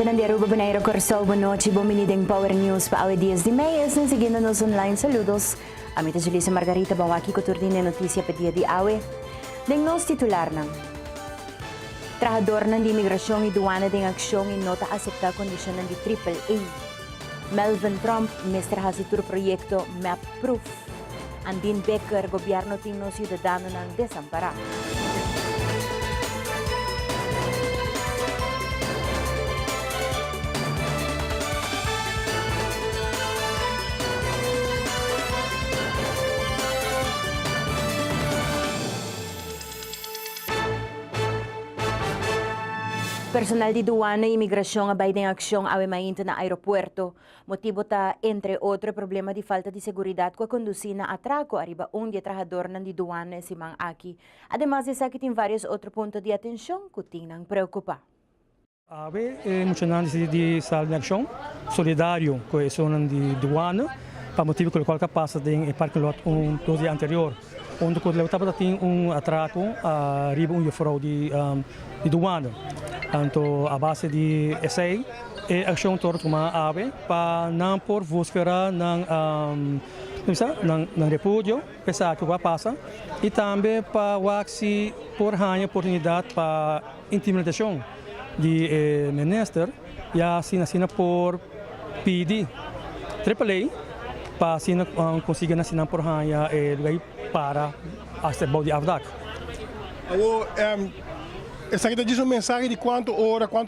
Presidente Aruba Bonaire Corsol, boa noite. Bom menino Power News para awe dias de mês. Seguindo-nos online, saludos. A mita Julissa Margarita Bawaki ko turdin notícia para dia de awe. Deng nos titular ng Trabajador ng Imigrasyon e Duana deng aksyon in nota acepta kondisyon ng AAA. Melvin Trump, Mr. Hasitur Proyekto Map Proof. Andin Becker, Gobyerno Tingno Ciudadano ng Desampara. Personal di duwana e imigrasyon abay ng aksyon awe mainto na aeropuerto. Motibo ta, entre otro, problema di falta di seguridad kwa conduci na atraco arriba un trabajador ng di duwana si Mang Aki. Además de sakit in varios otro punto di atensyon kuting nang preocupa. Awe emozionante di sala de ação solidário com a zona de duana, para motivo pelo qual passa em parque lot dos dias anterior, onde quando eu estava tendo atraco arriba fraude de duana. Então, a base de essay e ação torto uma ave para não por vosfera ng repúdio, pensar que vai passar e também para waxi por ganhar oportunidade para intimidação de minister e assim por pedir AAA para assim conseguir assinar por ganhar lugar para acertar de avdak. Essa aqui diz uma mensagem de quanto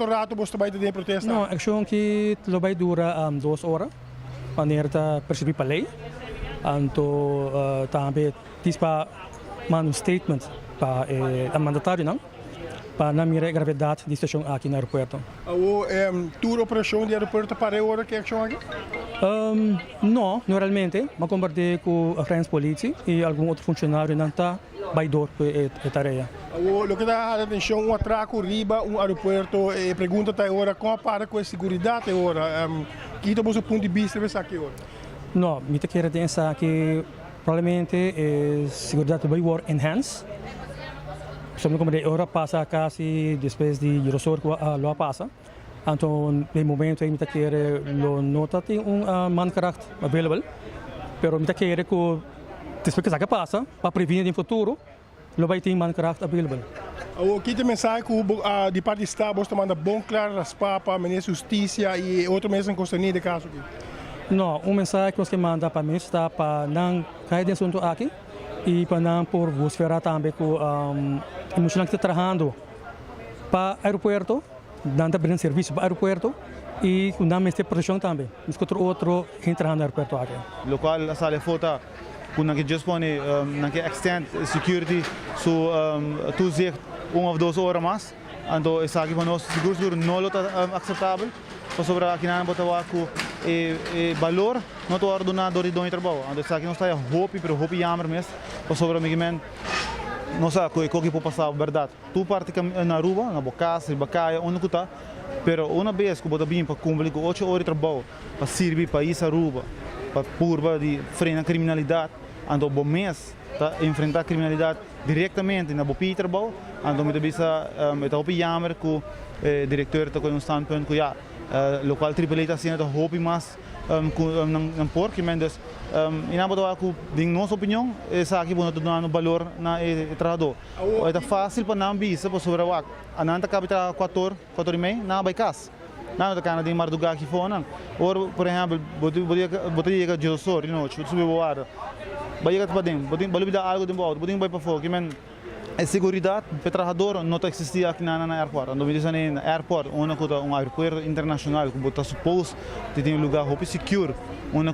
rato você vai ter protesta? Não, a ação que vai durar 2 horas, para perceber a lei. Então, também diz para um statement para a mandatário, não? Para não mirar a gravidade da situação aqui no aeroporto. Tour operação de aeroporto para a hora que é ação aqui? Não, normalmente, mas conversei com a frente polícia e algum outro funcionário não está baidor para a tarefa. O que dá atenção um atraco riba aeroporto e pergunta até agora como para com a segurança agora. Que é o ponto de vista dessa aqui agora? Não, me quero pensar que provavelmente a segurança vai ser enhanced. Somente como a hora passa quase depois de Eurosur lo passa. Então, no momento me quero nota tem mankracht available, pero me quero que depois que passa para prevenir no futuro lo vai ter mankracht available. O que tem mensagem que de parte do Estado você manda bom claro as papas, ministro Justiça e outro mesmo constante de caso aqui? Não, mensagem que você manda para o ministro para não cair dentro do assunto aqui e para não por você também com emocional que está trabalhando para o aeroporto, dando bem serviço para o aeroporto e com dando esta proteção também. Mas outro que trabalha no aeroporto aqui. Local a sala foto kun je dispone extend security so tu zegt of 2 horas mais ando é aqui para nós seguro não é aceitável para sobre aqui na bota waku e valor não to ordenado de dono trabalho ando aqui não está hope pero hope jammer mes para sobre amigo não sabe que pode passar verdade tu parte na Aruba na Bocas Bacaia onde tu está pero uma vez que bota bem para cumprir com 8 horas de trabalho para servir país Aruba para purba de frear a criminalidade ando bom mês tá enfrentar a criminalidade diretamente na bopi trabalho ando me bisa eta hopi jammer com diretor tá com standpunt com ja local AAA tá sendo hopi mais com não porque mendes inabado aku ding nossa opinião essa aqui bom dando valor na trabalhador é fácil para não bisa para sobre o ananta capita 4 e meio na baicas não, da de Marduga aqui fora, ou por exemplo, botaria chegar de Osor, não, subir o ar, vai chegar para dentro, botaria dar algo de volta, botaria vai para fora, que men a segurança para trabalhador não existia aqui na aeroporto, não me dizem na aeroporto, um aeroporto internacional que bota suposto que tem lugar muito seguro,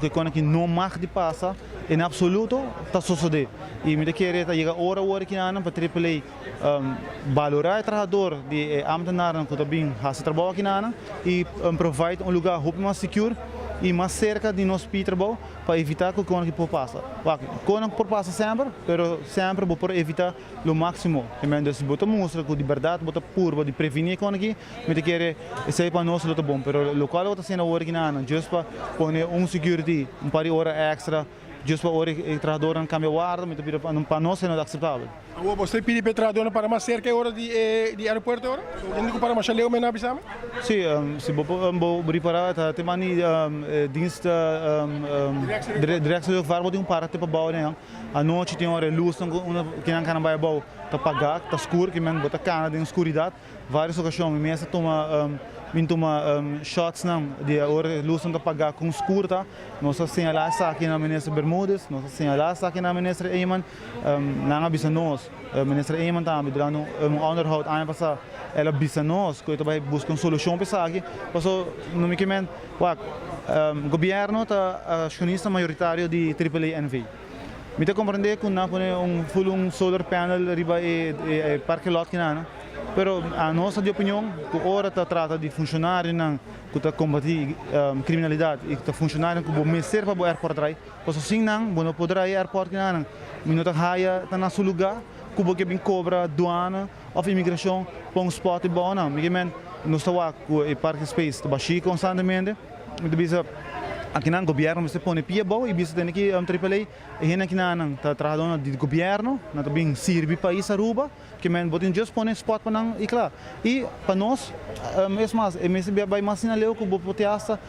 que quando que não marca de passa, em absoluto está sucedendo. E me querer chegar hora aqui na para AAA valorar o trabalhador de ambtenaar que também faz trabalho aqui na e provide um lugar muito mais seguro e mais cerca de nosso trabalho para evitar que o que pode passar. Quando pode passar sempre, mas sempre para evitar o máximo. E mesmo se botar mostra que de verdade, botar puro, de prevenir com aqui, me querer isso para nós é bom. Mas o local está sendo hora aqui na just para pôr security, par de hora extra just para o trabalhador não cambia guarda, mas para nós não é aceitável. Você pede para trabalhador para mais cerca hora de aeroporto agora? Ainda para mais chaleu me na bisama? Sim, se vou preparar, tem mani dienst direção do governo tem para tipo bau né? A noite tem hora luz que não can vai bau, tá pagar, tá escuro que men bota cana de escuridade, várias ocasiões, me essa toma shots não de hora luz não tá pagar com escuro tá, nós assinala aqui na ministra Bermudes, nós assinala aqui na ministra Eyman, não avisa nós, ministra Eyman tá me dando onderhoud aan passar ela avisa nós que vai buscar uma solução para isso aqui, passou no me que men, o governo tá acionista maioritário de AAA-NV. Me te compreender que não põe um solar panel riba e parque lot que não, pero a nossa de opinião que ora tá trata de funcionário não que tá combater criminalidade e que tá funcionário que bom ser para o aeroporto aí, pois assim não, bom poderá ir aeroporto que não, minuto raia tá na seu lugar, que bom que bem cobra aduana ou imigração para spot e bom não, me men nós tá lá o parque space tá baixo constantemente, me devia aqui não governo você põe pia bom e bisa tem que AAA e aqui não tá trabalhando de governo não tá bem serve país Aruba que men botin just põe spot para não e claro e para nós é mais vai mais sinaleu que o potiasta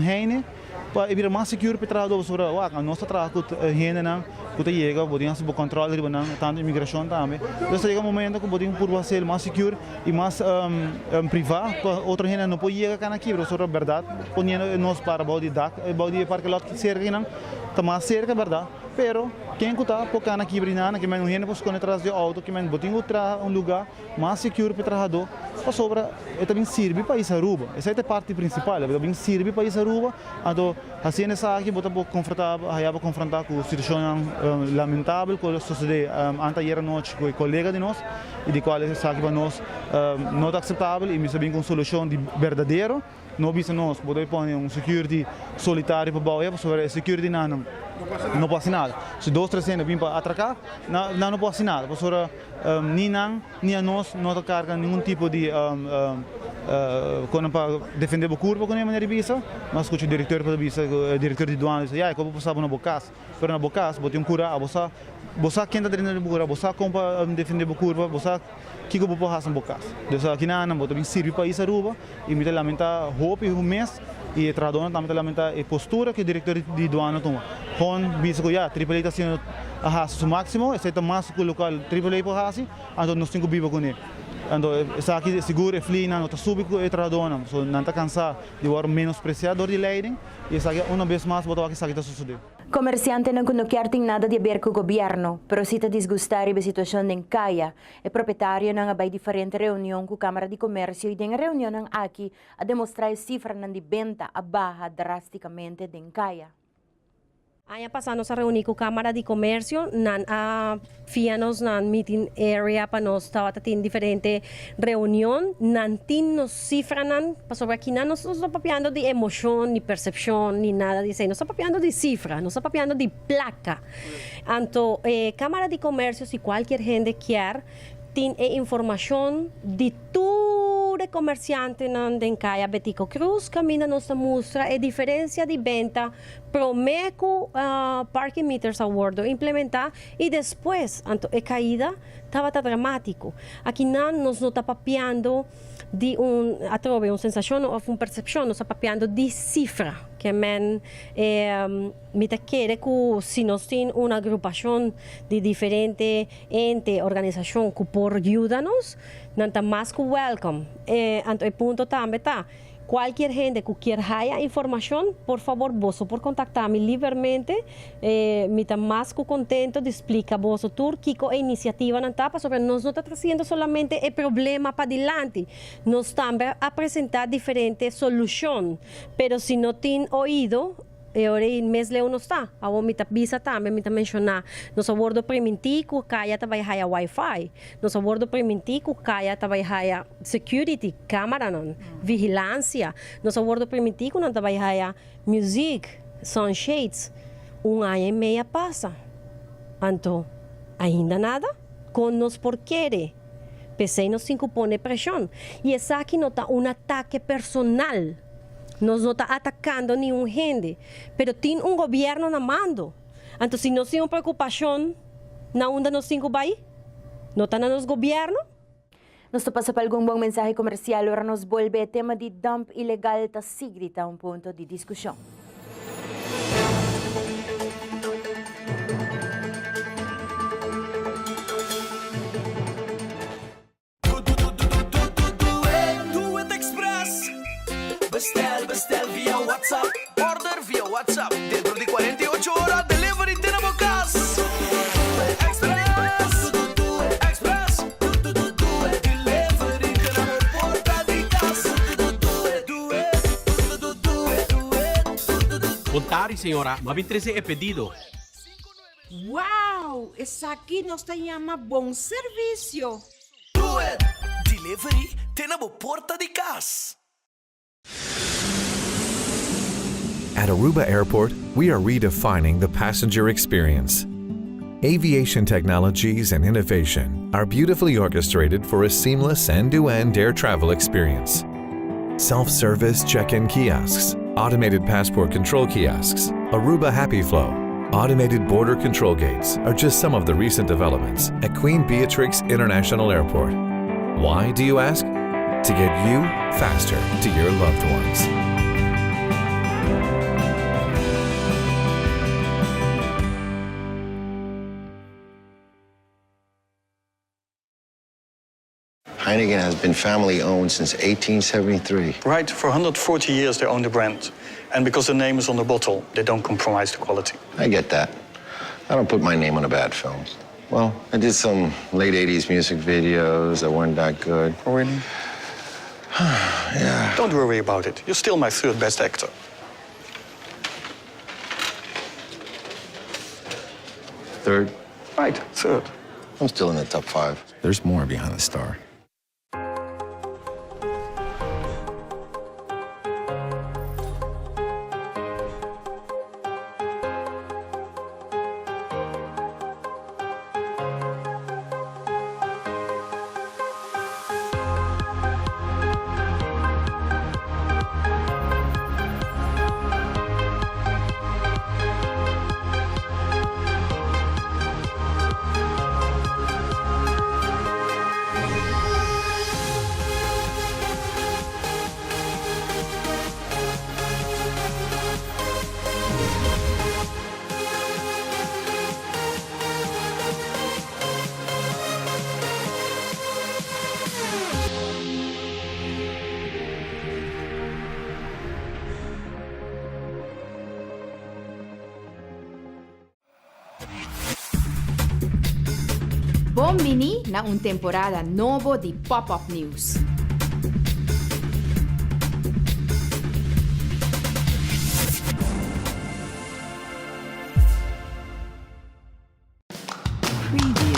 heine para ir mais seguro para trabalhar sobre a nossa trabalho com heine não que chega botin se controle de não tanto imigração também então chega um momento que botin por ser mais seguro e mais privado para outra heine não pode chegar aqui para sobre a verdade ponendo nós para body parque lot que cerca não tá mais cerca verdade pero quem está por cá aqui brinando que men heine pode atrás de auto que men botin outra lugar mais seguro para trabalhador para sobre é também serve para isso Aruba essa é a parte principal é também serve para isso Aruba então assim nessa aqui bota pouco confortável aí vai confrontar com a situação lamentável que sucedeu anteontem à noite com o colega de nós e de qual essa aqui para nós não é aceitável e me sabem com solução de verdadeiro não bisa nós poder pôr security solitário para baixo sobre security não pode nada se 2 3 anos vêm para atracar não pode nada porque nem a nós não carga nenhum tipo de quando para defender o corpo com a maneira de bisa mas com o diretor para bisa diretor de doana disse como passava na bocas pero na bocas botem cura você quem está dentro do cura você compra defender o corpo você que eu vou passar na bocas então aqui não botem serve para isso Aruba e me lamenta hope um mês e trabalhando também lamenta a postura que o diretor de doana toma com bisa que já AAA está sendo a seu máximo esse é mais que o local AAA para hasi então nós temos que viver com ele então essa aqui seguro é flina não está subindo o trabalhador não está cansado de ser menospreciador de leiding e essa aqui uma vez mais botou aqui essa aqui está sucedendo. Comerciante não quer nada de ver com o governo, pero se está disgustar com a situação em Kaya, é proprietário ng abay diferente reunião com a Câmara de Comércio e den reunião ng aqui a demonstrar a cifra de venta a baja drasticamente em Kaya. Año pasado nos reuní com a Câmara de Comércio, fianos na meeting area para nós estava tendo diferente reunião, não nos cifra sobre aqui não estamos falando de emoção, ni percepção, ni nada disso, nós estamos falando de cifra, nós estamos falando de placa. Então, Câmara de Comércio, se qualquer gente quer, tem informação de tudo comerciante em Kaya Betico Cruz, camina nos mostra a diferença de venta promeco parking meters award implementar e depois a caída estava dramático. Aqui não nos está papiando de uma sensação ou uma percepção, nos está papiando de cifra, que me quer que se nós temos uma agrupação de diferentes entes, organizações que por ajuda-nos, não está mais que welcome. Então, o ponto também está. Qualquer gente que quer haya informação, por favor, vos por contactar-me livremente. Me está mais que contento de explicar vos tudo que a iniciativa não está, sobre nós não está trazendo solamente o problema para adiante, nós também apresentar diferentes soluções. Pero se não tem ouído, agora mês leu não está. A me está visa também, me está mencionar. Nós abordo preventivo, kaya tá vai haya Wi-Fi. Nós abordo preventivo, kaya tá vai haya security, câmera não, vigilância. Nós abordo preventivo, não tá vai haya music, sunshades. Ano e meia passa. Então, ainda nada? Com nós por querer. Pensei nos 5 pone pressão. E essa aqui não está um ataque personal Nós não está atacando nenhum gente, pero tem governo na mando. Então, se nós temos preocupação, na onde nós temos que ir? Não está no nosso governo? Nos pasa pa algum bom mensahe komersyal ora nos volve tema di dump ilegal ta sigrita un punto di diskusyon. Do it Express. Bestel via WhatsApp. Order via WhatsApp. Dentro di 48 horas, delivery tenemos gas. Express. Express. Delivery tenemos porta di casa. Contari, senhora, mas 13 é pedido. ¡Wow! Esa aquí nos te llama buen servicio. Do it. Delivery tenemos porta di casa. At Aruba Airport, we are redefining the passenger experience. Aviation technologies and innovation are beautifully orchestrated for a seamless end-to-end air travel experience. Self-service check-in kiosks, automated passport control kiosks, Aruba Happy Flow, automated border control gates are just some of the recent developments at Queen Beatrix International Airport. Why, do you ask? To get you faster to your loved ones. Heineken has been family-owned since 1873. Right, for 140 years they own the brand. And because the name is on the bottle, they don't compromise the quality. I get that. I don't put my name on a bad film. Well, I did some late 80s music videos that weren't that good. Oh, really? Yeah. Don't worry about it. You're still my third best actor. Third, Right, third. I'm still in the top 5. There's more behind the star. Bom mini na un temporada novo di Pop-Up News. Preview.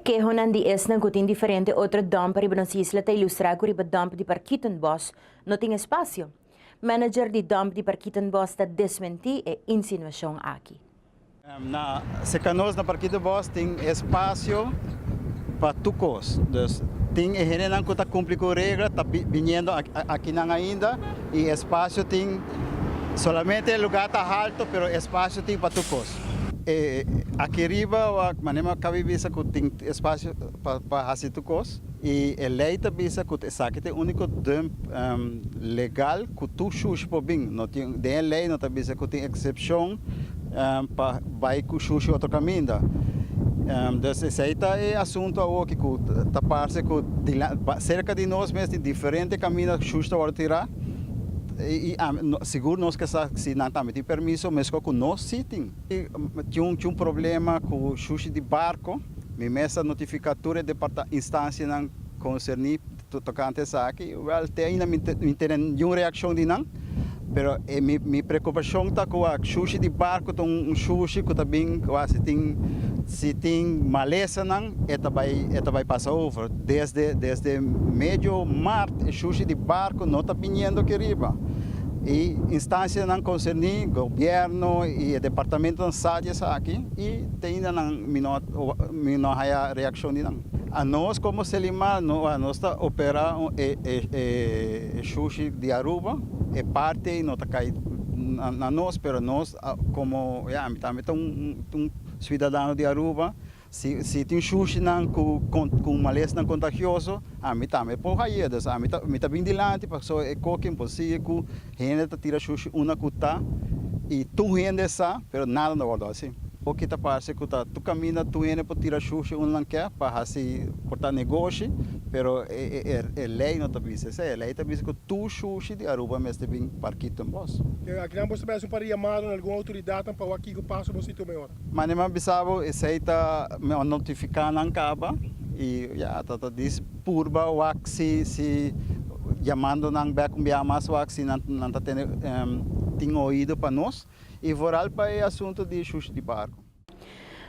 Que honan di es ng kutin diferente otro dump riba ng isla ta ilustra ko riba dump di Parkiton Boss no ting espasyo. Manager di dump di Parkiton Boss ta desmenti e insinuasyong aki. Na secanos na Parkiton Boss tem espaço para tucos. Dus tem herenan ko ta cumpre com regra ta viniendo aqui nang ainda e espaço tem solamente lugar ta alto pero espaço tem para tucos. Aqui riba wa manema kabibisa ko ting espaço para hasitucos e eleita bisa ko sakite único dump legal ko tu shush po bing no tem de lei no tabisa ko tem excepção para vai com xuxi outro caminho. Então, esse é assunto que tapar-se com cerca de nós mesmos, diferente caminho que xuxa vai tirar. E seguro nós que se não tem permisso, mas com nós sim tem. Tinha problema com xuxi de barco, me messa notificatura de instância não concerni tocante essa aqui, ainda me tem nenhuma reação de não. Pero minha preocupação está com a sushi de barco, um sushi que também se tem maleza não, vai passar over. Desde meio março, sushi de barco não está vindo aqui riba. E instância não concerni, governo e departamento não sabe aqui e tem ainda não a reação de não. A nós como Selima, nós está opera sushi de Aruba, é parte não está cai na nós, pero nós como também um cidadão de Aruba. Se tem sushi com malês não contagioso, a mim também por aí, a mim tá bem dilante, porque é qualquer possível, gente tá tira sushi uma cuta e tu gente sa, pero nada não vai assim. O que tá parece que tu caminha tu gente para tirar sushi não quer para assim portar negócio, pero é lei não tá bisa, é lei tá bisa que tu sushi de Aruba mesmo bem parquito em boss. Aqui não você pensa para chamar alguma autoridade para aqui que passa você também ora. Mas nem bisabo esse tá me notificar na caba e já tá diz purba wak se chamando nang back mais wak se não tá tem ouído para nós e voral para o assunto de sushi de barco.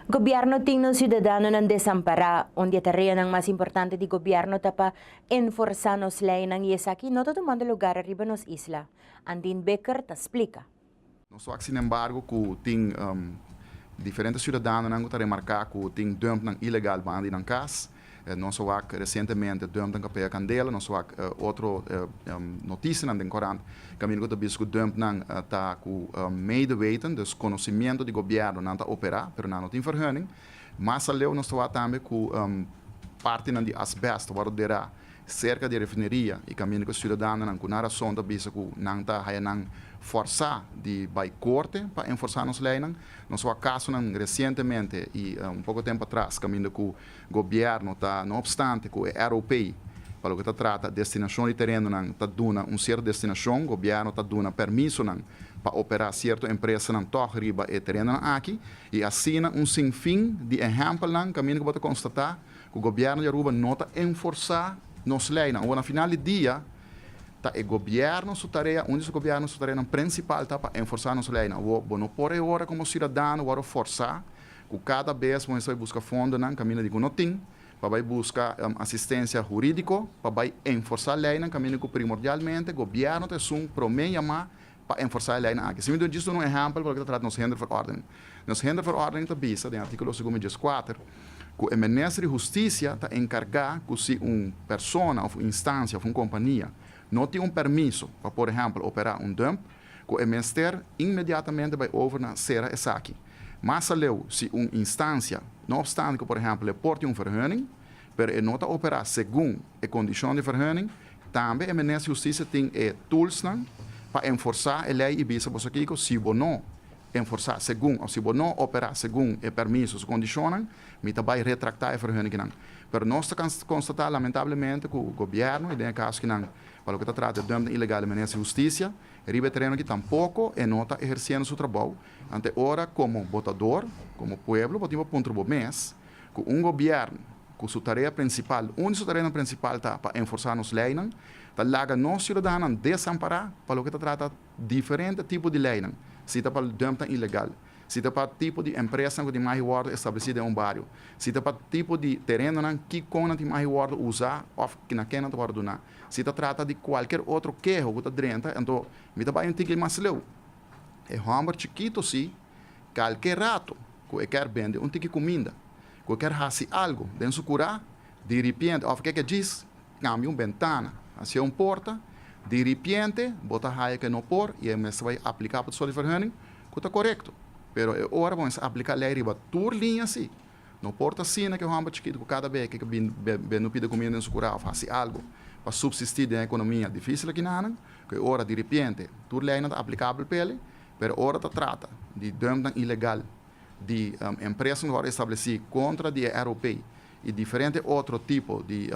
Gobyerno tingno ciudadano ng desampara, onde a tarefa ng mas importante di gobyerno tapa enforzar nos lei ng Yesaki no todo mundo lugar arriba nos isla. Andin Becker te explica. Nós sin embargo que tem diferentes cidadãos não que remarcar que tem dump ng ilegal bandi ng cas. Nós recentemente dump ng Capea Candela, nós outro notícia ng Corant, caminho que bisco dump ng tá com medeweten, dus conhecimento de governo não tá operar, pero não tem vergunning. Mas além nós também com parte ng de asbesto, waar dera cerca de refineria e caminho que os cidadãos não com nada som da bisco não tá aí não forçar de by corte para enforçar nos leis. Nós caso recentemente e pouco tempo atrás caminho que o governo tá não obstante que o europeu para o que trata destinação de terreno não tá dando certa destinação, o governo tá dando permisso não para operar certa empresa não toca riba e terreno aqui e assina sem fim de exemplo não caminho que pode constatar que o governo de Aruba não tá enforçar nos leis. Ou na final do dia tá o governo sua tarefa, onde o governo sua tarefa principal tá para enforçar nos leis. O não pode agora como cidadão, agora forçar, que cada vez você vai buscar fundo não caminho de não tem, para buscar assistência jurídica, para enforçar a lei, não caminho que primordialmente o governo tem um promeio para enforçar a lei aqui. Se me diz um exemplo, porque trata nos render verordening. Nos render verordening tá bisa, no artigo 214, que o Ministério de Justiça está encarregado que se pessoa, ou instância, ou companhia não tem permisso para, por exemplo, operar dump, que o Ministério imediatamente vai ordenar ser essa aqui. Mas se instância, não obstante que, por exemplo, porte vergunning, mas não está operar segundo a condição de vergunning, também o Ministério de Justiça tem tools para enforçar a lei e bisa você aqui, se você não enforçar segundo, ou se você não operar segundo o permisso, as condições, me vai retractar a vergunning. Mas nós constatamos, lamentavelmente, que o governo, e tem caso que não, para o que trata de dump ilegal do Ministério de Justiça, riba terreno que tampouco não está exercendo seu trabalho. Ante ora, como votador, como povo, podemos contribuir mais que governo, com sua tarefa principal, onde sua tarefa principal está para enforçar nos leis, está larga nós cidadãos desamparar para o que trata de diferentes tipos de leis. Se está para o dump ilegal, se está para o tipo de empresa que tem mais guarda estabelecida em bairro, se está para o tipo de terreno que com tem mais guarda usar ou que na quena guarda donar, se está trata de qualquer outro queijo que está dentro, então me está bem tem mais leu. É hamburger chiquito sim, qualquer rato que quer vender tique comida, que quer fazer algo dentro do curar, de repente, ou que diz, cambia ventana, assim porta, de repente, bota raia que não por e você vai aplicar para o sol de vergunning, que está correto. Pero agora vamos aplicar a lei riba tur linha assim. Não porta sina que o hamburger chiquito que cada vez que não pide comida dentro do curar, faz algo para subsistir na economia difícil aqui na que ora de repente tur lei não está aplicável para ele, pero ora está trata de dump ilegal de empresas que estabelecidas contra de europeu e diferente outro tipo de,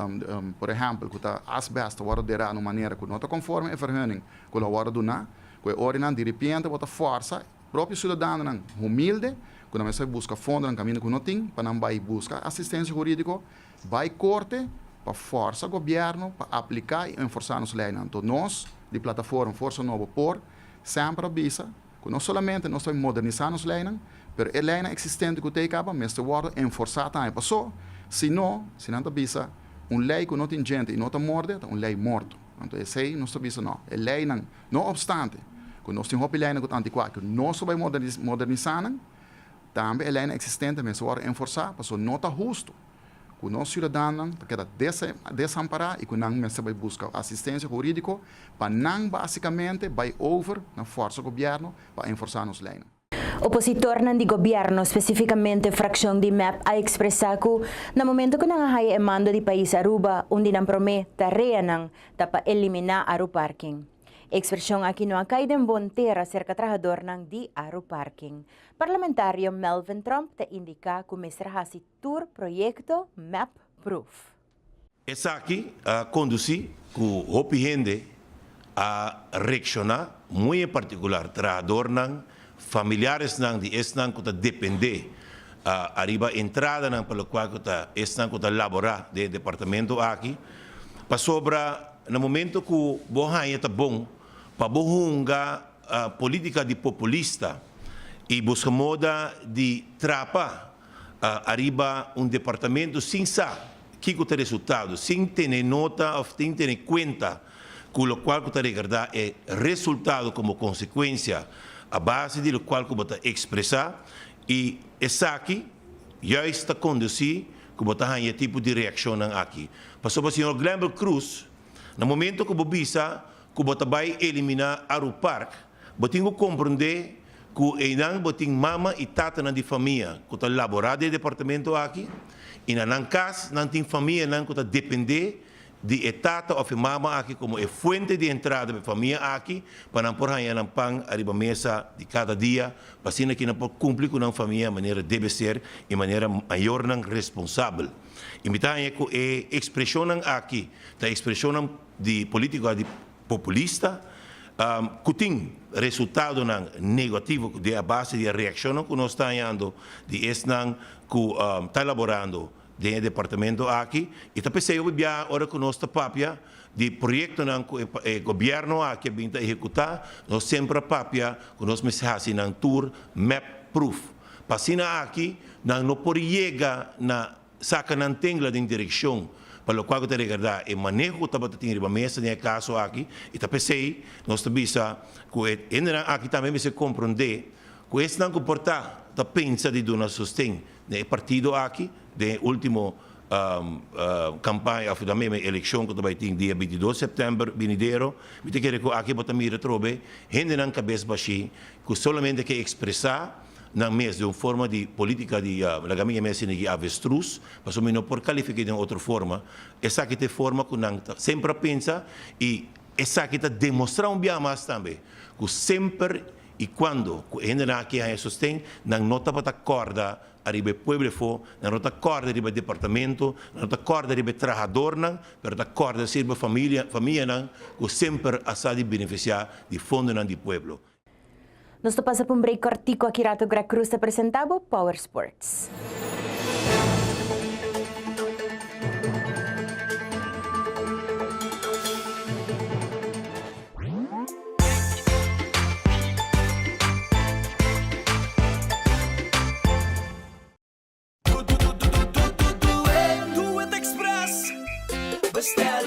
por exemplo, que está asbesto, agora derá de maneira que não está conforme a vergunning, que a hora do na, que ora de repente bota força, próprio cidadão não humilde, que não vai buscar fundo no caminho que não tem, para não vai buscar assistência jurídica, vai corte para força o governo para aplicar e enforçar as leis. Então nós, de plataforma Força Nova por, sempre avisa que não somente nós estamos modernizando as leis, mas a lei existente que tem acaba, mas tem que enforçar também. Passou, se não avisa, lei que não tem gente e não está morta, é uma lei morta. Então essa aí não está avisa não. A lei não obstante, Kung nós temos uma lei que antiquada, que nós vai modernizar, também a lei existente, mas agora enforçar, para não está justo. Com nós cidadãos, que queda desamparar e que não vai buscar assistência jurídica, para não basicamente vai over na força do governo para enforçar nos leis. Opositor ng di gobyerno, specificamente fraksyon di MEP, ay ekspresa ko na momento ko nangahaya emando di país Aruba, undi ng prome, tarea ng tapa elimina Aru Parking. Ekspresyon akin no Kaiden Bontera, serkatrahador ng di Aru Parking. Parlamentaryo Melvin Trump te indika kumisraha si tour proyekto MEP Proof. Essa aqui conduzir com o gente a reaccionar, muito em particular, trahador ng familiares nang di esnang kuta depende arriba entrada nang pelo qual kuta esnang kuta labora de departamento aqui pa sobra no momento que bohanha tá bom pa bohunga política de populista e busca moda de trapa arriba departamento sem sa que kuta resultado sem ter nota ou sem ter conta com o qual kuta regarda é resultado como consequência a base do qual que você expressar e essa aqui já está conduzir que você tem tipo de reação aqui. Passou para o senhor Glenbert Cruz, no momento que você visa que você vai eliminar Aru Park, você tem que compreender que você tem mama e tata na de família que está laborada no departamento aqui e na casa não tem família que está depender de etata of mama aqui como é fonte de entrada da família aqui para não pôr a pão arriba mesa de cada dia para assim que não pode cumprir com a família de maneira deve ser e maneira maior não responsável. Imitar é que expressão aqui da expressão de política de populista que tem resultado negativo de a base de reação que nós estamos tendo de esse que está elaborando do departamento aqui e também se eu via hora que nós papia de projeto que o governo aqui vem executar nós sempre papia que nós me fazemos na tour map proof passina aqui não pode chegar na saca não tem lá em direção para o qual eu te recordar é manejo que estava tendo a mesa nesse caso aqui e também se nós também que aqui também me se compreender que esse não comporta da pensa de uma sustém no partido aqui de último campanha da mesma eleição que vai ter dia 22 de setembro vindouro, me te quero que aqui bota mira trobe, gente não cabeça baixi, que somente que expressar na mesa de uma forma de política de la minha mesa de avestruz, mas o menos por qualificar de outra forma, essa que te forma que não sempre pensa e essa que te demonstrar bem mais também, que sempre e quando a gente aqui a sustém, não nota para corda arriba pueblo fo, não nota corda arriba departamento, não nota corda arriba trabalhador não, pero da corda sirva família não, que sempre a de beneficiar de fundo não de pueblo. Nos pasa por um break cortico aqui Rato Gra Cruz apresentava Power Sports.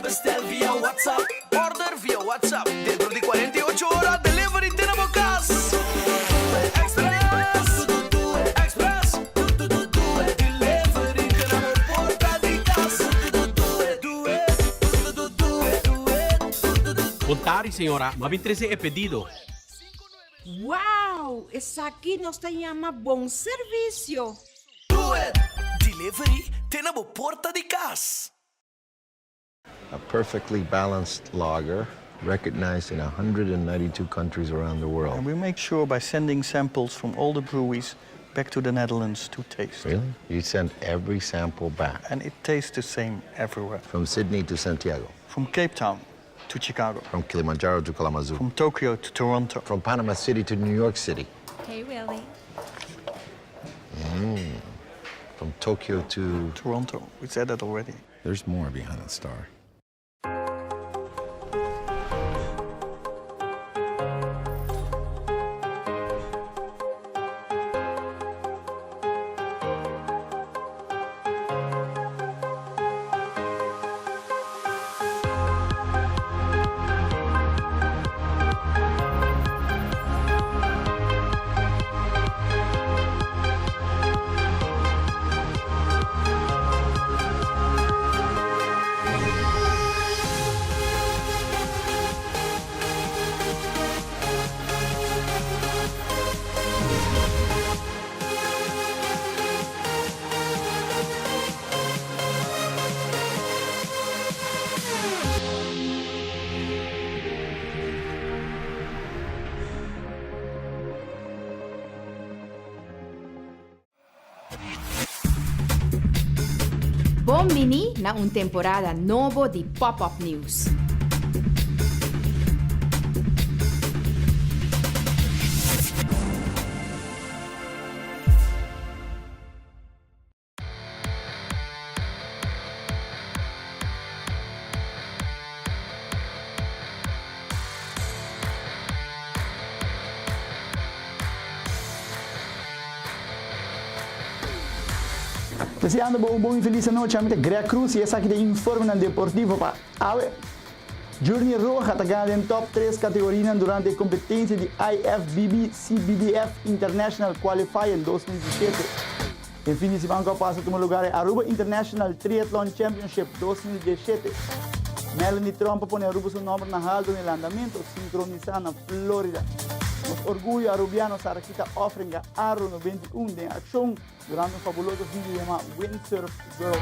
Bestel via WhatsApp, order via WhatsApp. Dentro de 48 horas, delivery tenemos gas. Express, Express, delivery tenemos porta de casa. Contari, senhora, mas 13 é pedido. Wow, essa aqui nos chama bom serviço. Do it, delivery tenemos porta de casa. A perfectly balanced lager, recognized in 192 countries around the world. And we make sure by sending samples from all the breweries back to the Netherlands to taste. Really? You send every sample back? And it tastes the same everywhere. From Sydney to Santiago? From Cape Town to Chicago. From Kilimanjaro to Kalamazoo? From Tokyo to Toronto. From Panama City to New York City? Hey, Willie. From Tokyo to... Toronto. We said that already. There's more behind the star. Bombini na un temporada novo di Pop-Up News. Deseando uma boa e feliz noite, a Grecia Cruz e essa aqui é informe no Deportivo para Aue. Journey Roja está ganhando top 3 categorias durante a competência de IFBB CBDF International Qualifier 2017. Em fim de semana, passa a lugar é Aruba International Triathlon Championship 2017. Melanie Trump põe Aruba seu nome na haldo no andamento, sincronizado na Flórida. Os orgulho arubiano Sarakita offering a Aro no 21 de ação durante um fabuloso vídeo chamado Windsurf Girl.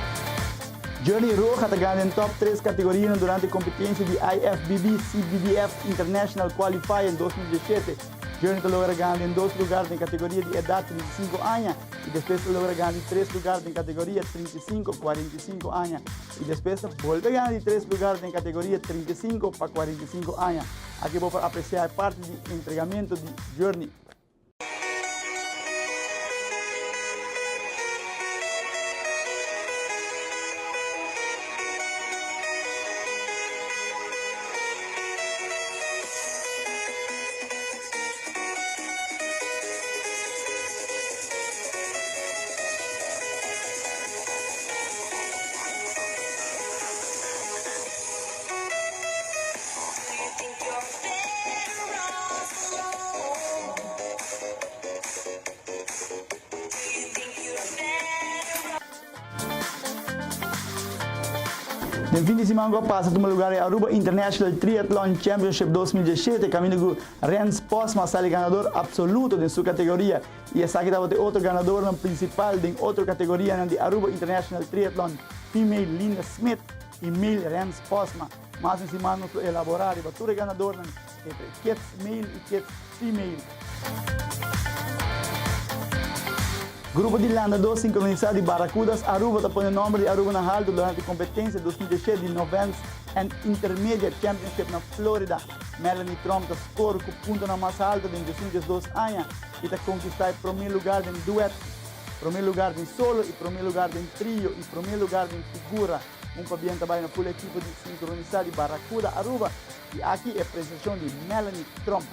Journey Roja está ganhando top 3 categorias durante a competência de IFBB CBDF International Qualifier 2017. Journey está logra ganhando em 2 lugares na categoria de idade 35 anos e depois logra ganhando em 3 lugares na categoria 35-45 anos e depois volta a ganhar em 3 lugares na categoria 35 para 45 anos. Aqui vou para apreciar parte do entregamento de Journey. No fim de semana passa no lugar é Aruba International Triathlon Championship 2017, caminho com Rens Posma, sai ganador absoluto de sua categoria. E essa aqui estava outro ganador principal de outra categoria de Aruba International Triathlon, female Linda Smith e male Rens Posma. Mas em semana nós elaborar e bater ganador entre kids male e kids female. Grupo de landadores sincronizados de Barracudas, Aruba está pondo o nome de Aruba na haldo durante a competência 2017 de Novice and Intermediate Championship na Flórida. Melanie Trump está score com ponto na mais alta de 2 anos e está conquistando o primeiro lugar em dueto, primeiro lugar em solo e primeiro lugar em trio e primeiro lugar em figura. Para bem também na full equipe de sincronizado de Barracuda, Aruba. E aqui é a apresentação de Melanie Trump.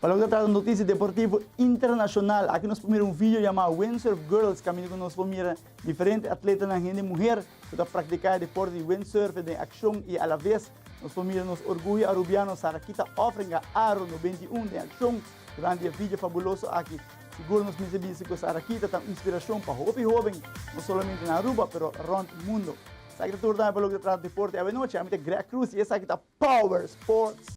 Para lo que trata de noticias deportivo internacional, aquí nos ponemos un vídeo llamado Windsurf Girls, camino que nos ponemos diferentes atletas na gente mujer que está practicando deporte de windsurf, de acción y a la vez nos ponemos nos orgullo arubiano Sarakita ofrenga aro no 21 de acción durante el vídeo fabuloso aquí. Seguro nos dice que Sarakita está inspiración para joven, no solamente en Aruba, pero around el mundo. Sa kita turda para lo que trata de deporte a noche, a mí Greg Cruz y esa kita Power Sports.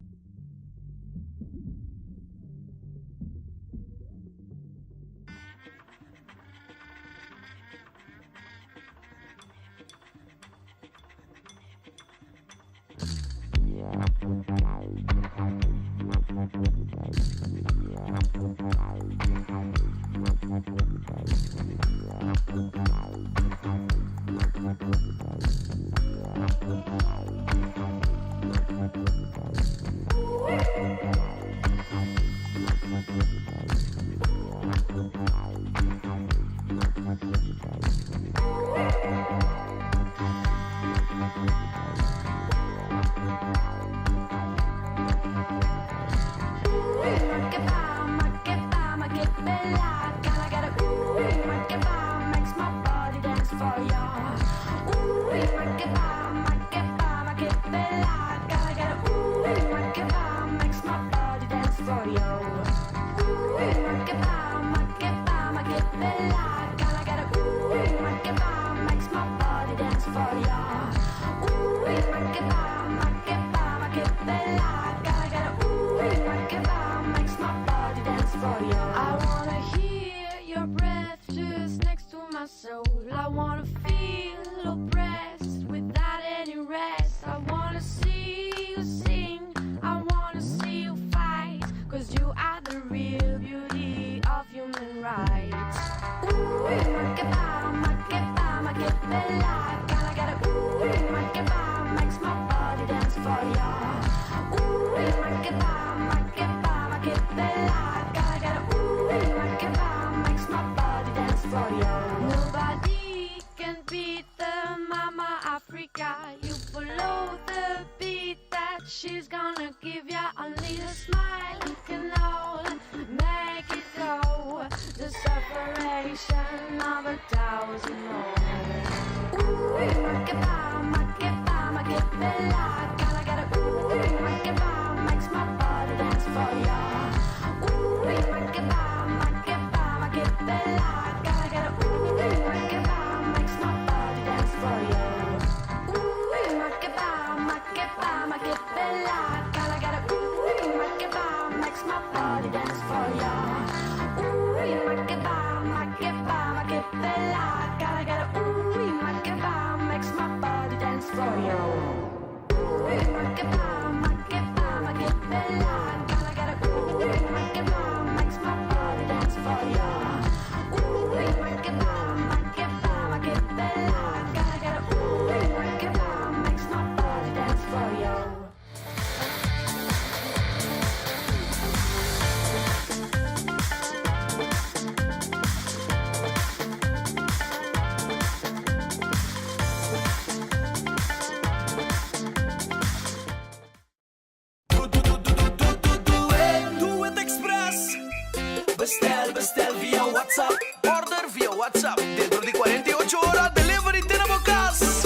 Bestel via WhatsApp, order via WhatsApp. Dentro di 48 ore delivery tenemos gas.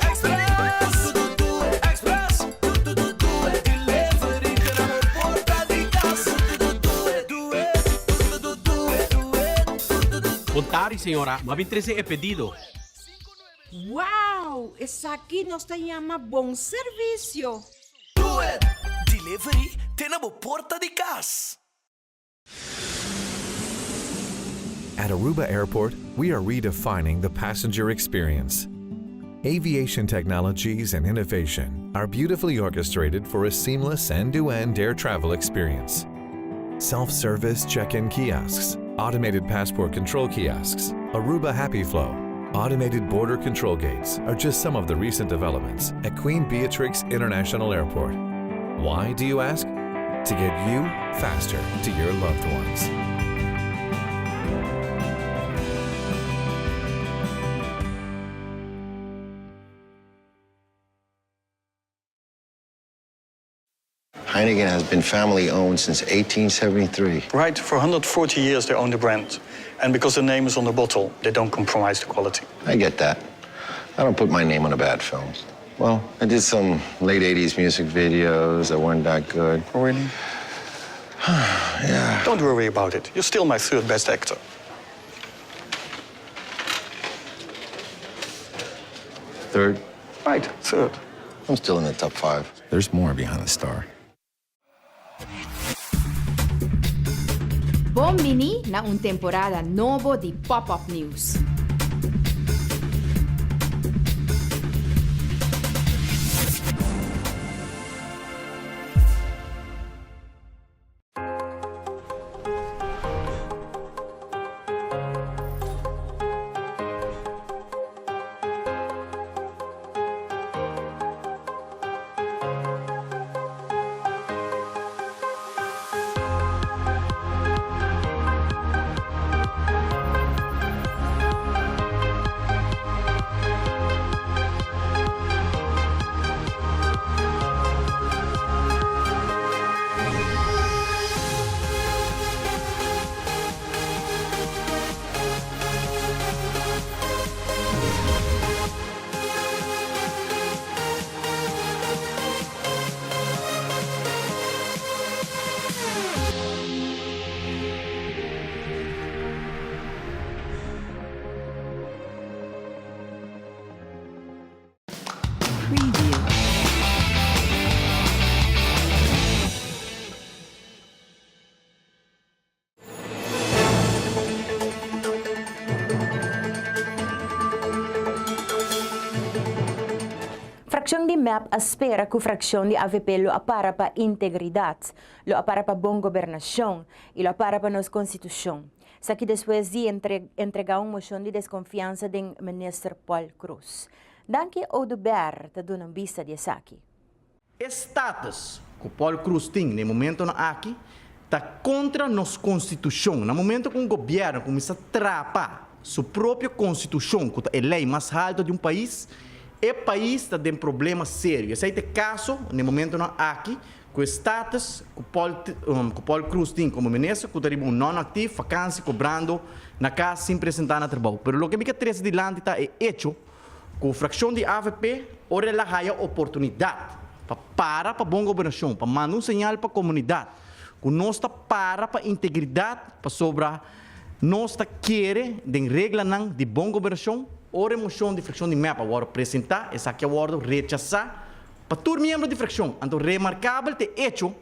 Express, Express, delivery tenemos porta di casa. Contari, senhora, mas 13 é pedido. Wow, esa aquí nos te llama buen servicio. Do it, delivery tenemos porta di casa. At Aruba Airport, we are redefining the passenger experience. Aviation technologies and innovation are beautifully orchestrated for a seamless end-to-end air travel experience. Self-service check-in kiosks, automated passport control kiosks, Aruba Happy Flow, automated border control gates are just some of the recent developments at Queen Beatrix International Airport. Why, do you ask? To get you faster to your loved ones. Heineken has been family-owned since 1873. Right, for 140 years they own the brand. And because the name is on the bottle, they don't compromise the quality. I get that. I don't put my name on a bad film. Well, I did some late 80s music videos that weren't that good. Oh, really? Yeah. Don't worry about it. You're still my third best actor. Third? Right, third. I'm still in the top 5. There's more behind the star. Bom Mini na un temporada novo di Pop-Up News. Fraksyon di MEP aspera ku fraksyon di AVP lo para pa integridad, lo para pa bom gobernasyon, y lo para pa nos konstitusyon. Sa que después de entregar uma moção de desconfiança den Minister Paul Cruz. Danke Oduber ta dunang vista de Saki. Status que Paul Cruz tem no momento na aqui está contra nossa Constituição. No momento que o governo começa a trapar sua própria Constituição, que é a lei mais alta de um país, o país está com um problema sério. Esse é o caso, no momento na aqui, com o status que Paul Cruz tem como ministro, que está não ativo, vacância, cobrando na casa sem apresentar no trabalho. Mas o que me interessa de lá é hecho que a fração de AVP ora ela há oportunidade para bom governação, para mandar um sinal para a comunidade, que nós está para integridade, para sobrar, nós está querer de regra de bom governação, ora moção de fração de MEP, agora apresentar, essa aqui agora rechazar, para todo membro de fração. Então, remarcável é hecho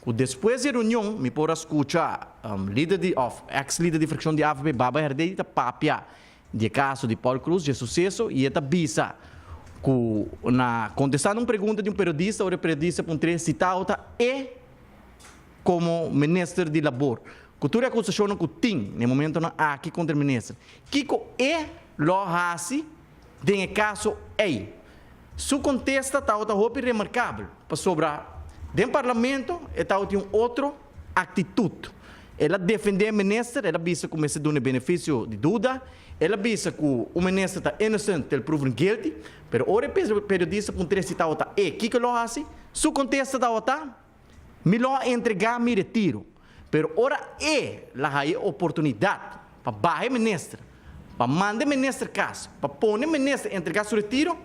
que depois da reunião, me pode escutar ex-líder de fração de AVP, Baba Herdei, está papia de caso de Paul Cruz, de sucesso, e está bisa que, contestando uma pergunta de um periodista, o periodista pode citar e como ministro de labor. Cultura e acusação que tem, no momento aqui contra o ministro. Kiko lo hasi den caso ei. Su contesta está outra remarcável para sobrar dentro do parlamento está outra outra atitude. Ela defende o ministro, ela visa como se dá um benefício de dúvida, ela visa que o ministro está inocente, ele proven guilty, mas o periodista pode citar outra que lo hasi, su contesta está outra, me lo entregar me retiro. Pero ora la oportunidade para barrar o ministro, para mandar o ministro casa, para pôr o ministro entregar seu retiro,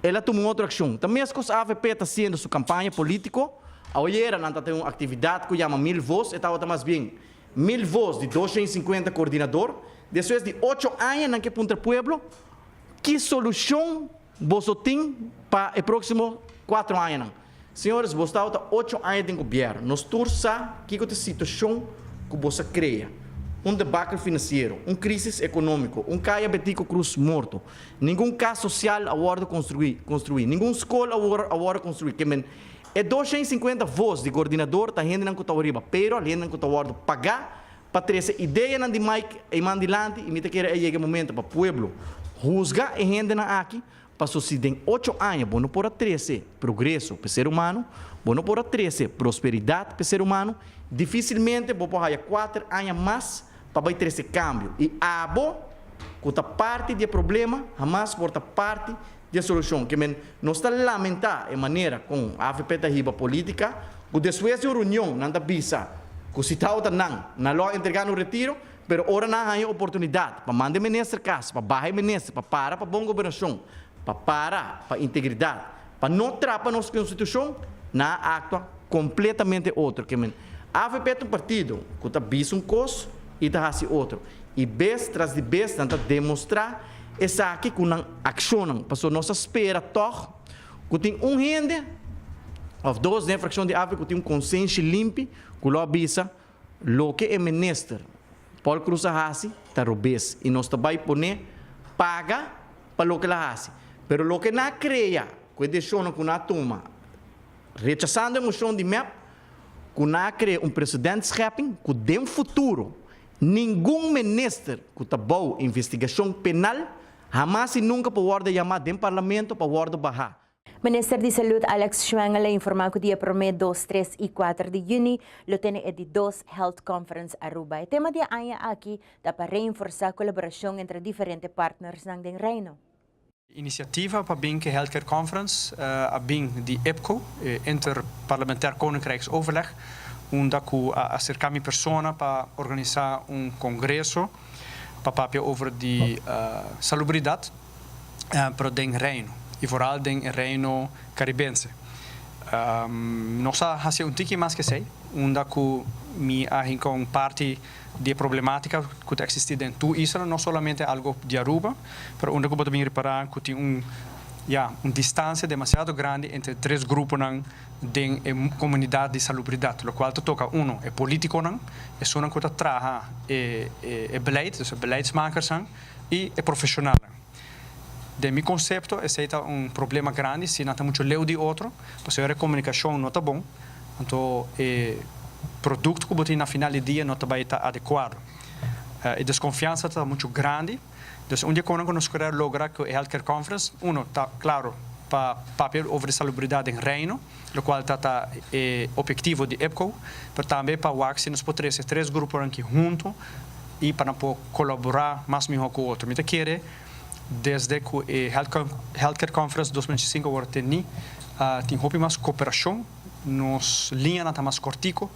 ela tomou outra ação. Também as coisas a AVP está fazendo sua campanha política. Ayer não tem uma atividade que chama 1000 voz, está mais bem 1000 voz de 250 coordenador, depois de 8 anos naquele ponto do pueblo, que solução você tem para os próximos 4 anos? Senhores, você está 8 anos de governo. Nós torçamos que a situação que você cria, debacle financeiro, crise econômica, caia Betico Cruz morto, nenhum caso social agora construir, nenhuma escola agora construir. É 250 voz de coordenador, está rendendo com o riba, pero rendendo com o pagar para ter essa ideia de Mike e mandilante e me te querer chegar momento para o pueblo juzgar e rendendo aqui. Passou se tem 8 anos, bom não pode trazer progresso para o ser humano, bom não pode trazer prosperidade para o ser humano, dificilmente vou pôr 4 anos mais para trazer câmbio. E que a parte do problema, jamais porta parte da solução. Que nós estamos lamentar a maneira com a AVP da riba política, que después de una reunión, nanta visa, que si está otra na lo entregar no retiro, pero ahora não há oportunidade para mandar ministro casa, para baixar ministro, para boa governação, para integridade, para não trapar nossa constituição, na actua completamente outro. Que AVP é um partido que está visto um coisa e está fazendo outro. E vez tras de vez, tenta demonstrar essa aqui que não accionam, passou nossa espera toch, que tem gente, ou dois na fração de AVP que tem consenso limpo, que lo avisa, lo que é ministro. Paul Cruz Ahasi, está robês. E nós também poner paga para o que ela hace. Pero lo que não cria, que deixou que não toma, rechazando a moção de MEP, que não cria presidentschaping, que tem futuro, nenhum ministro que está boa investigação penal, jamais e nunca pode chamar de parlamento para o barrar. Minister de Saúde Alex Schwengel informou que dia 1, 2, 3 e 4 de junho, lutene é de 2 Health Conference Aruba. O tema dia anya aqui dá para reforçar a colaboração entre diferentes partners ng reino. Initiatief para bing Healthcare Conference, a bing de EPCO, Interparlementair Koninkrijksoverleg, onde eu acercar minha persona para organizar congresso para papel over de salubridade para den reino. E vooral den reino caribense. Nós fazemos tique mais que sei, onde eu me arranco parte de problemática que existe dentro do Israel, não somente algo de Aruba, mas onde eu posso me reparar que tem uma distância demasiado grande entre três grupos na comunidade de salubridade, o qual toca é político, é só que trabalha é beleid, dus beleidsmakers e é profissional. De meu conceito, esse é problema grande, se não tem muito leu de outro, porque a comunicação não está bom, então o produto que você na final do dia não está adequado. A desconfiança está muito grande, então onde nós queremos lograr que a Healthcare Conference, está claro, para papel sobre salubridade em reino, o qual está objetivo de EPCO, mas também para o que nós podemos ter três grupos aqui juntos e para colaborar mais melhor com o outro. Então, quero desde que a Healthcare Conference 2025 agora tem mais cooperação, nos linhas está mais cortico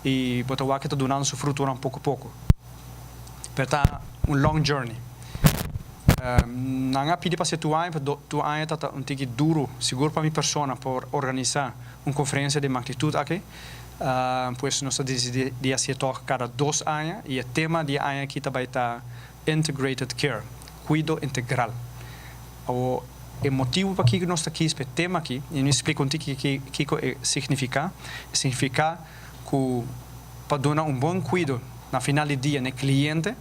e botar o que está dando seu fruto pouco a pouco. Está long journey. Não há pedido para ser tu ano está tique duro, seguro para minha persona por organizar conferência de magnitude aqui. Pois nós decidimos de fazer cada 2 anos e o tema de ano aqui também está integrated care. Cuido integral. O motivo para que nós estamos aqui, esse tema aqui, e eu explico o que significa. Significa que para dar bom cuido na final do dia no cliente,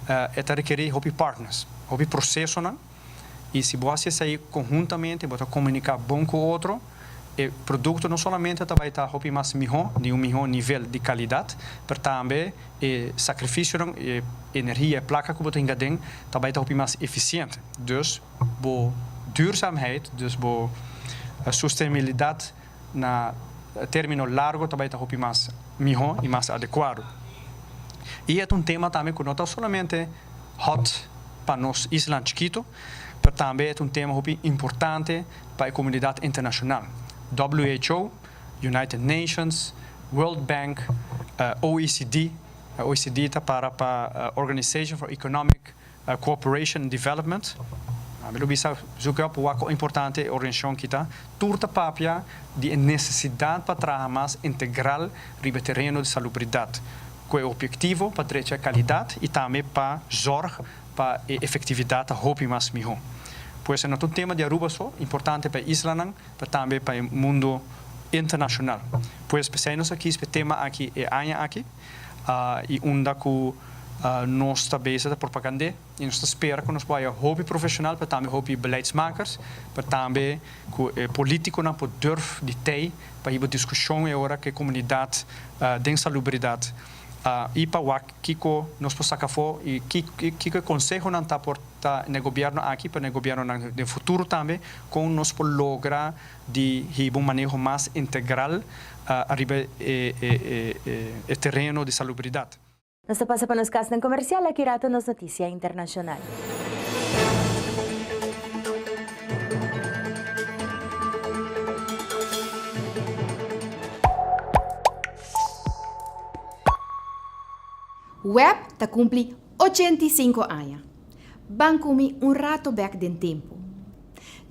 é requerer partners, processo, e se você sair conjuntamente, você comunicar bom com o outro, o produto não somente vai estar mais melhor, de melhor nível de qualidade, mas também o sacrifício, energia, placa que você tem dentro, também está mais eficiente. Dus, a duurzaamheid, a sustentabilidade na termino largo também está mais melhor e mais adequado. E é tema também que não está somente hot para nós, Isla chiquito, mas também é tema importante para a comunidade internacional. WHO, United Nations, World Bank, OECD. OECD está para Organization for Economic Cooperation and Development. Pelo bisa juga pouco importante a organização que está turta papia de necessidade para trabalhar mais integral no terreno de salubridade, com o objetivo para trazer a qualidade e também para zorg para a efetividade a mais melhor. Pois é um tema de Aruba só, importante para a isla, mas também para o mundo internacional. Pois pensamos aqui, esse tema aqui é aña aqui, e onde nós estamos bezig met propaganda, e nós esperamos que nós vamos hobby profissional, mas também hobby beleidsmakers, mas também que político não pode durf de ter para ir discussão agora que a comunidade de salubridade. E para o que nós podemos sacar fora e que conselho não está por no governo aqui, para o governo no futuro também, com nós podemos lograr de um manejo mais integral arriba o terreno de salubridade. Nós passa para nos casos comercial aqui rato nos notícias internacional. Web ta cumpli 85 anos. Bancumi un rato back den tempo.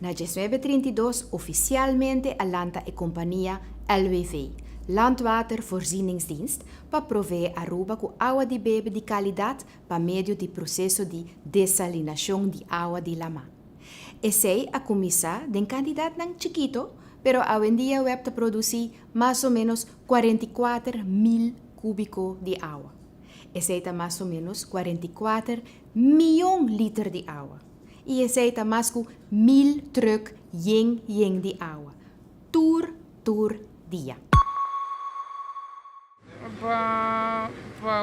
Na 1932 oficialmente alanta e companhia LWV, Landwatervoorzieningsdienst, para prover Aruba com água de bebe de qualidade para meio do processo de desalinação de água de lama. Esse a começar de quantidade não chiquito, pero hoje em dia web produzir mais ou menos 44.000 cúbicos de água. Esse está mais ou menos 44 milhões de litros de água. E esse está mais que 1.000 truck yen de água. Tour dia. Para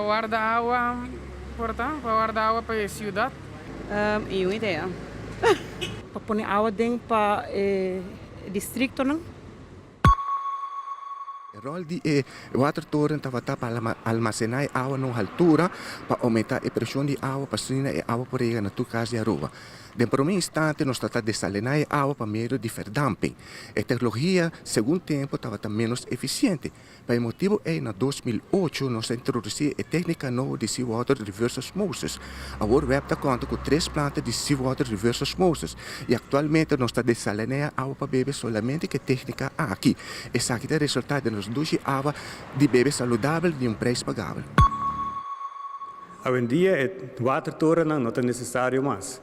guardar água, portanto, para guardar água para a cidade. E uma ideia. Para pôr água dentro para o distrito, não? O rol de water torrent estava para armazenar água numa altura para aumentar a pressão de água para sustentar a água por aí na tua casa de Aruba. De primeiro instante, nós tratamos de desalinar a água para meio de verdamping. A tecnologia, segundo tempo, estava menos eficiente. Por motivo é, em 2008, nós introduzimos a técnica nova de seawater reverse osmosis. Agora, o web conta com 3 plantas de seawater reverse osmosis. E atualmente, nós estamos desalinando a água para beber somente com a técnica aqui. Essa aqui é o resultado de nós produzir água de beber saudável de preço pagável. Hoje em dia, o water torrent não é necessário mais.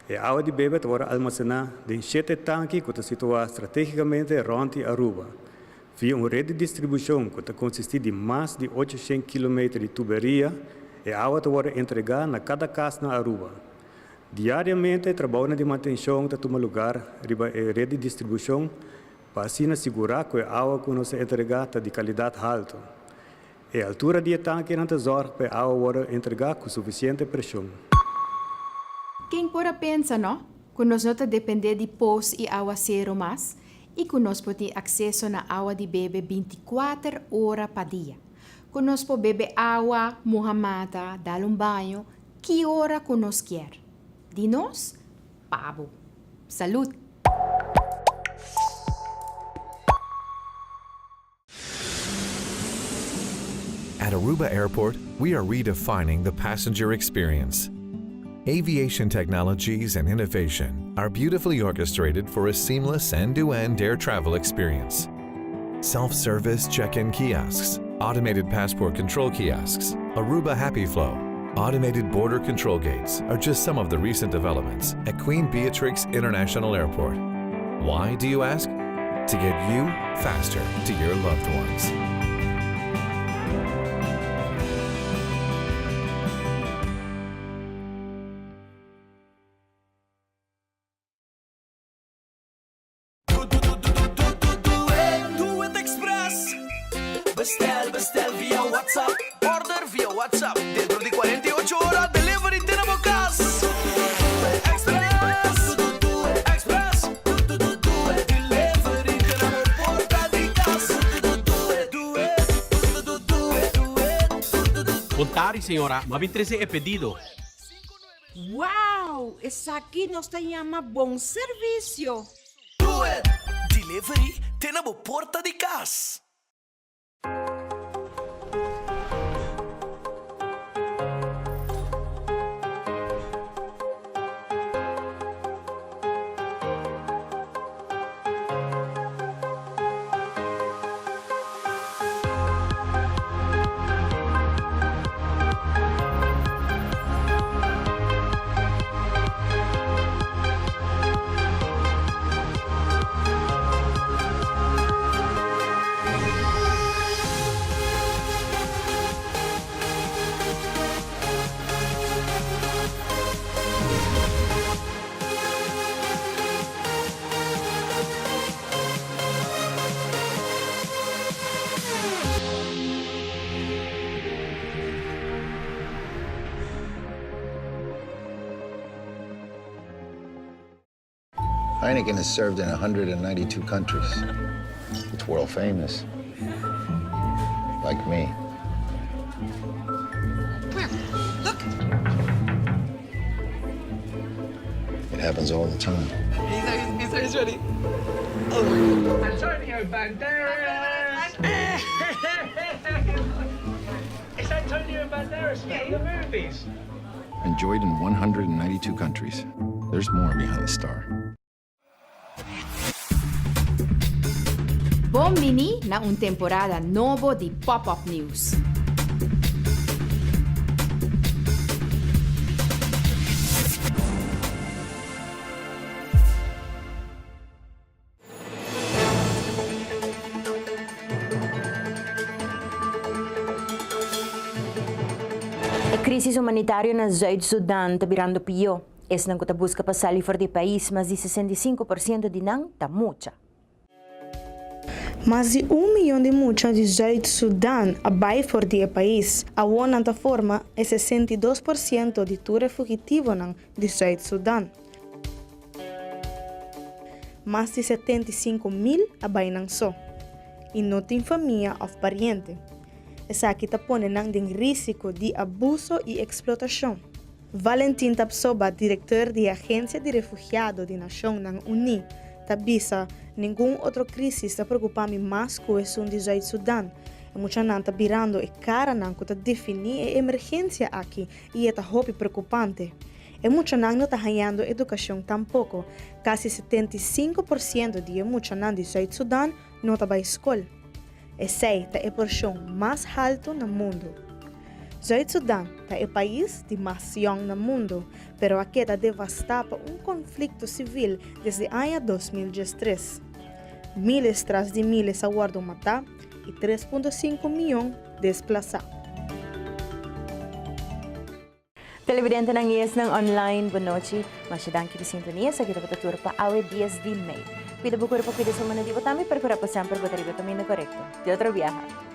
A água de bebê agora armazenada em 7 tanques que estão situados estrategicamente rondante Aruba, via uma rede de distribuição que consiste de mais de 800 km de tuberia. A água agora entregada na cada casa na Aruba. Diariamente, trabalhamos de manutenção que toma lugar na rede de distribuição para assim assegurar que a água que nos é entregada de qualidade alta. A altura do tanque não zorga para a água entregada com suficiente pressão. Quem pode pensar, não? Que nós não depender de pós e água zero mais e que nós podemos ter acesso na água de bebê 24 horas por dia. Que nós podemos beber água, mohamada, dar banho, que hora que nós quer. De nós, pavo. Salud! At Aruba Airport, we are redefining the passenger experience. Aviation technologies and innovation are beautifully orchestrated for a seamless end-to-end air travel experience. Self-service check-in kiosks, automated passport control kiosks, Aruba Happy Flow, automated border control gates are just some of the recent developments at Queen Beatrix International Airport. Why, do you ask? To get you faster to your loved ones. Bestel via WhatsApp. Order via WhatsApp. Dentro di 48 ore delivery tenemos casa. Express. Express. Delivery tenemos porta di casa. Contari, senhora. Mabin 13 é pedido. Wow! Essa aqui nos chama bom serviço. Do it. Delivery tenemos porta di casa. Heineken is served in 192 countries. It's world famous. Like me. Look. It happens all the time. He's ready. Antonio Banderas! It's Antonio Banderas! Enjoyed in 192 countries. There's more behind the star. Bombini na un temporada novo di Pop-Up News. A crise humanitária na Zuid-Sudan está virando pior. Esse não está busca passar ali fora do país, mas de 65% de não está mucha. Mais de 1 milhão de muchos de Zuid-Sudan abai fora do país. A outra forma é 62% de tudo fugitivo de Zuid-Sudan. Mais de 75 mil abai não só. E não tem família ou pariente. Essa aqui está pondo em risco de abuso e explotação. Valentin Tapsoba, diretor da Agência de Refugiados da Nação Unida, tabisa nenhum outro crise está preocupando mais com o sul de Zuid-Sudan. E muita gente está virando a cara para definir a emergência aqui e é muito preocupante. E muita gente não está ganhando educação tampouco. Quase 75% de muita gente de Zuid-Sudan não está para a escola. Essa é a porção mais alta no mundo. Zuid-Sudan é o país de mais young no mundo, pero aqui está devastado por conflito civil desde o ano 2013. Miles tras de miles aguardam matar e 3,5 milhões desplaçados. Televidente ng IES ng online, boa noite. Masyadang kita sintonia sa kita patatur pa awe 10 de May. Pida bukur pa pida sa manadibo tami, pero para pa sempre bateriba kami na korekto. Di otro viaja.